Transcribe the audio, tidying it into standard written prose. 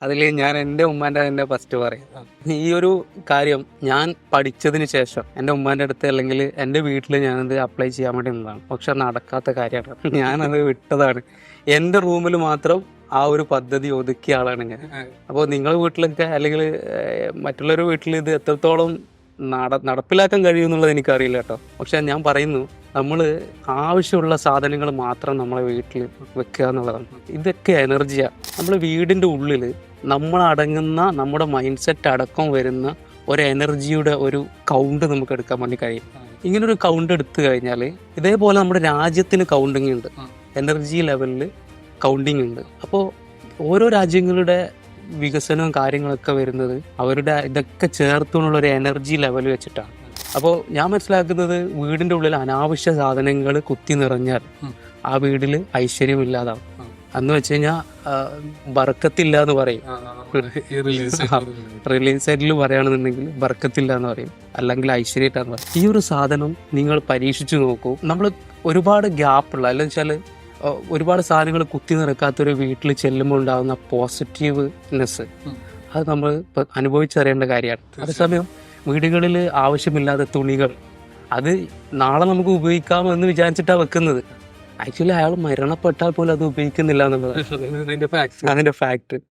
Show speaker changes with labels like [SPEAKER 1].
[SPEAKER 1] അതിൽ ഞാൻ എൻ്റെ ഉമ്മാൻ്റെ തന്നെ ഫസ്റ്റ് പറയും. ഈ ഒരു കാര്യം ഞാൻ പഠിച്ചതിന് ശേഷം എൻ്റെ ഉമ്മാൻ്റെ അടുത്ത് അല്ലെങ്കിൽ എൻ്റെ വീട്ടിൽ ഞാനത് അപ്ലൈ ചെയ്യാൻ വേണ്ടി നിന്നതാണ്. പക്ഷെ നടക്കാത്ത കാര്യമാണ്. ഞാനത് വിട്ടതാണ്. എൻ്റെ റൂമിൽ മാത്രം ആ ഒരു പദ്ധതി ഒതുക്കിയ ആളാണ് ഞാൻ. അപ്പോൾ നിങ്ങളുടെ വീട്ടിലൊക്കെ അല്ലെങ്കിൽ മറ്റുള്ളവരുടെ വീട്ടിൽ ഇത് എത്രത്തോളം നടപ്പിലാക്കാൻ കഴിയുമെന്നുള്ളത് എനിക്കറിയില്ല കേട്ടോ. പക്ഷെ ഞാൻ പറയുന്നു, നമ്മൾ ആവശ്യമുള്ള സാധനങ്ങൾ മാത്രം നമ്മളെ വീട്ടിൽ വെക്കുക എന്നുള്ളതാണ്. ഇതൊക്കെ എനർജിയാണ്. നമ്മൾ വീടിൻ്റെ ഉള്ളിൽ നമ്മളടങ്ങുന്ന നമ്മുടെ മൈൻഡ് സെറ്റ് അടക്കം വരുന്ന ഒരു എനർജിയുടെ ഒരു കൗണ്ട് നമുക്ക് എടുക്കാൻ വേണ്ടി കഴിയും. ഇങ്ങനൊരു കൗണ്ട് എടുത്തു കഴിഞ്ഞാൽ ഇതേപോലെ നമ്മുടെ രാജ്യത്തിന് കൗണ്ടിങ് ഉണ്ട്, എനർജി ലെവലിൽ കൗണ്ടിങ് ഉണ്ട്. അപ്പോൾ ഓരോ രാജ്യങ്ങളുടെ വികസനവും കാര്യങ്ങളൊക്കെ വരുന്നത് അവരുടെ ഇതൊക്കെ ചേർത്തുകൊണ്ടുള്ള ഒരു എനർജി ലെവൽ വെച്ചിട്ടാണ്. അപ്പോൾ ഞാൻ മനസ്സിലാക്കുന്നത്, വീടിൻ്റെ ഉള്ളിൽ അനാവശ്യ സാധനങ്ങൾ കുത്തി നിറഞ്ഞാൽ ആ വീട്ടിൽ ഐശ്വര്യമില്ലാതാവും. അന്ന് വെച്ച് കഴിഞ്ഞാൽ ബർക്കത്തില്ല എന്ന് പറയും. റിലീസ് സൈഡിൽ പറയുകയാണെന്നുണ്ടെങ്കിൽ ബർക്കത്തില്ല എന്ന് പറയും, അല്ലെങ്കിൽ ഐശ്വര്യമായിട്ടാന്ന് പറയും. ഈ ഒരു സാധനം നിങ്ങൾ പരീക്ഷിച്ചു നോക്കൂ. നമ്മൾ ഒരുപാട് ഗ്യാപ്പുള്ള, അല്ലെങ്കിൽ വെച്ചാൽ ഒരുപാട് സാധനങ്ങൾ കുത്തി നിറക്കാത്തൊരു വീട്ടിൽ ചെല്ലുമ്പോൾ ഉണ്ടാകുന്ന പോസിറ്റീവ്നെസ്, അത് നമ്മൾ അനുഭവിച്ചറിയേണ്ട കാര്യമാണ്. അതേസമയം വീടുകളിൽ ആവശ്യമില്ലാത്ത തുണികൾ, അത് നാളെ നമുക്ക് ഉപയോഗിക്കാമെന്ന് വിചാരിച്ചിട്ടാണ് വെക്കുന്നത്. ആക്ച്വലി അയാൾ മരണപ്പെട്ടാൽ പോലും അത് ഉപയോഗിക്കുന്നില്ല എന്നുള്ളതാണ് അതിൻ്റെ ഫാക്ട്.